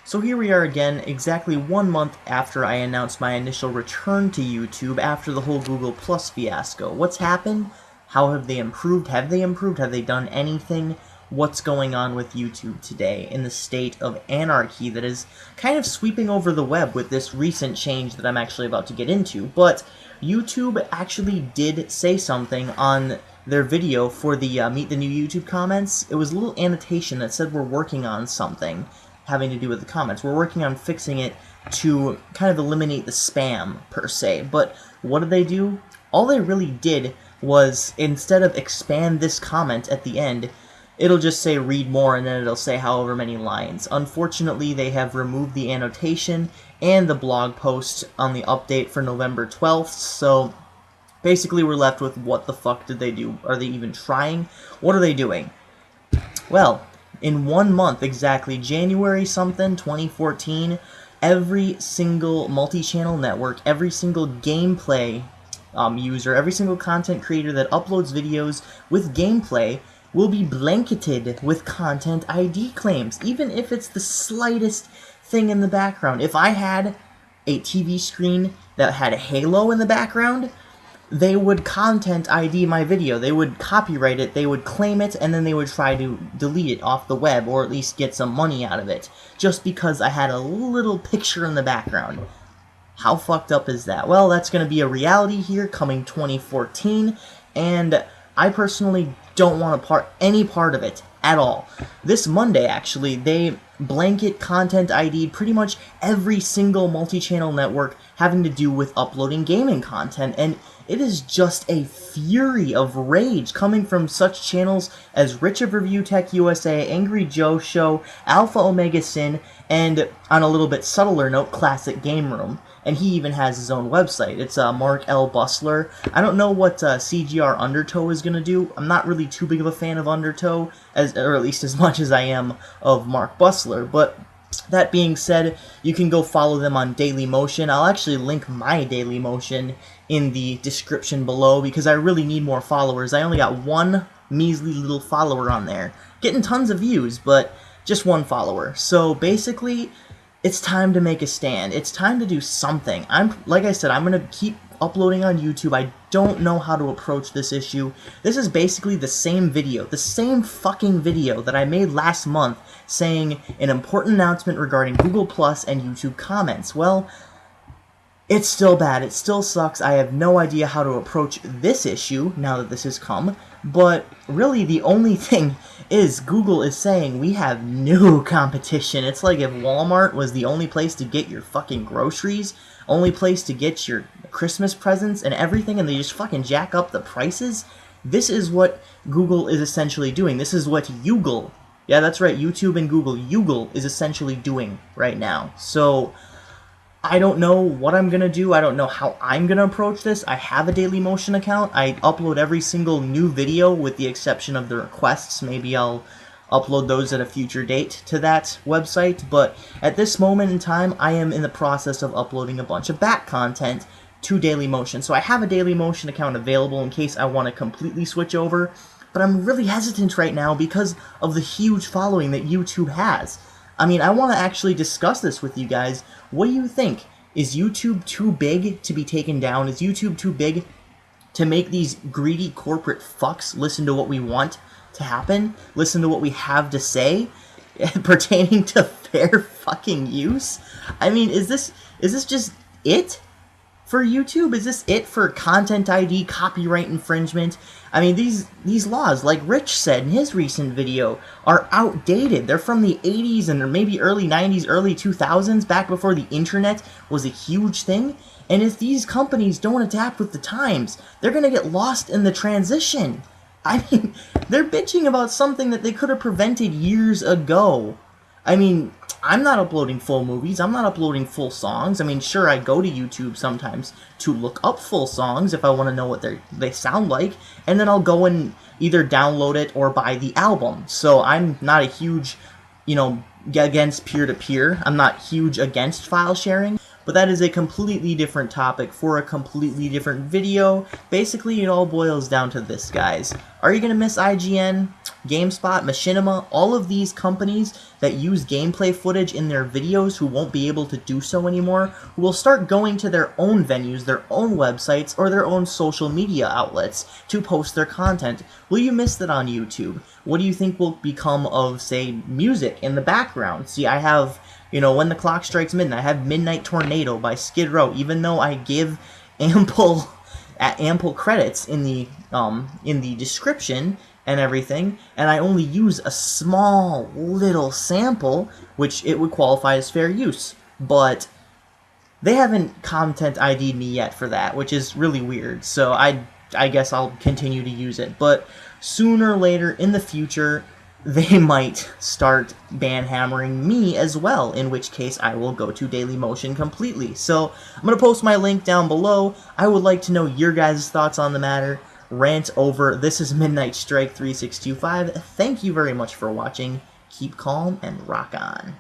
So here we are again, exactly 1 month after I announced my initial return to YouTube after the whole Google Plus fiasco. What's happened? How have they improved? Have they improved? Have they done anything? What's going on with YouTube today in the state of anarchy that is kind of sweeping over the web with this recent change that I'm actually about to get into? But YouTube actually did say something on their video for the Meet the New YouTube comments. It was a little annotation that said we're working on something having to do with the comments. We're working on fixing it to kind of eliminate the spam, per se. But what did they do? All they really did was, instead of expand this comment at the end, it'll just say read more, and then it'll say however many lines. Unfortunately, they have removed the annotation and the blog post on the update for November 12th, so basically we're left with what the fuck did they do? Are they even trying? What are they doing? Well, in 1 month exactly, January something, 2014, every single multi-channel network, every single gameplay user, every single content creator that uploads videos with gameplay will be blanketed with content ID claims, even if it's the slightest thing in the background. If I had a TV screen that had a halo in the background, they would content ID my video, they would copyright it, they would claim it, and then they would try to delete it off the web, or at least get some money out of it, just because I had a little picture in the background. How fucked up is that? Well, that's going to be a reality here coming 2014, and I personally don't want any part of it at all. This Monday, actually, they blanket content ID'd pretty much every single multi-channel network having to do with uploading gaming content, and it is just a fury of rage coming from such channels as Rich of Review Tech USA, Angry Joe Show, Alpha Omega Sin, and on a little bit subtler note, Classic Game Room. And he even has his own website. It's Mark L. Bustler. I don't know what CGR Undertow is going to do. I'm not really too big of a fan of Undertow, or at least as much as I am of Mark Bustler. But that being said, you can go follow them on Dailymotion. I'll actually link my Dailymotion in the description below because I really need more followers. I only got one measly little follower on there. Getting tons of views, but just one follower. So basically, it's time to make a stand. It's time to do something. Like I said, I'm going to keep uploading on YouTube. I don't know how to approach this issue. This is basically the same video, the same fucking video that I made last month saying an important announcement regarding Google Plus and YouTube comments. Well, it's still bad. It still sucks. I have no idea how to approach this issue now that this has come. But really, the only thing is Google is saying we have no competition. It's like if Walmart was the only place to get your fucking groceries, only place to get your Christmas presents and everything, and they just fucking jack up the prices. This is what Google is essentially doing. This is what Google, yeah, that's right, YouTube and Google is essentially doing right now. So I don't know what I'm going to do. I don't know how I'm going to approach this. I have a Dailymotion account. I upload every single new video with the exception of the requests. Maybe I'll upload those at a future date to that website. But at this moment in time, I am in the process of uploading a bunch of back content to Dailymotion. So I have a Dailymotion account available in case I want to completely switch over. But I'm really hesitant right now because of the huge following that YouTube has. I mean, I want to actually discuss this with you guys. What do you think? Is YouTube too big to be taken down? Is YouTube too big to make these greedy corporate fucks listen to what we want to happen? Listen to what we have to say pertaining to fair fucking use? I mean, is this just it for YouTube? Is this it for content ID, copyright infringement? I mean, these laws, like Rich said in his recent video, are outdated. They're from the 80s and maybe early 90s, early 2000s, back before the internet was a huge thing. And if these companies don't adapt with the times, they're going to get lost in the transition. I mean, they're bitching about something that they could have prevented years ago. I mean, I'm not uploading full movies, I'm not uploading full songs. I mean, sure, I go to YouTube sometimes to look up full songs if I want to know what they sound like, and then I'll go and either download it or buy the album. So I'm not a huge, against peer-to-peer. I'm not huge against file sharing, but that is a completely different topic for a completely different video. Basically, it all boils down to this, guys. Are you going to miss IGN, GameSpot, Machinima, all of these companies that use gameplay footage in their videos who won't be able to do so anymore, who will start going to their own venues, their own websites, or their own social media outlets to post their content? Will you miss that on YouTube? What do you think will become of, say, music in the background? See, I have, When the Clock Strikes Midnight, I have Midnight Tornado by Skid Row, even though I give ample credits in the description and everything, and I only use a small little sample, which it would qualify as fair use. But they haven't content ID'd me yet for that, which is really weird, so I guess I'll continue to use it. But sooner or later in the future, they might start banhammering me as well, in which case I will go to Dailymotion completely. So I'm going to post my link down below. I would like to know your guys' thoughts on the matter. Rant over. This is Midnight Strike 3625. Thank you very much for watching. Keep calm and rock on.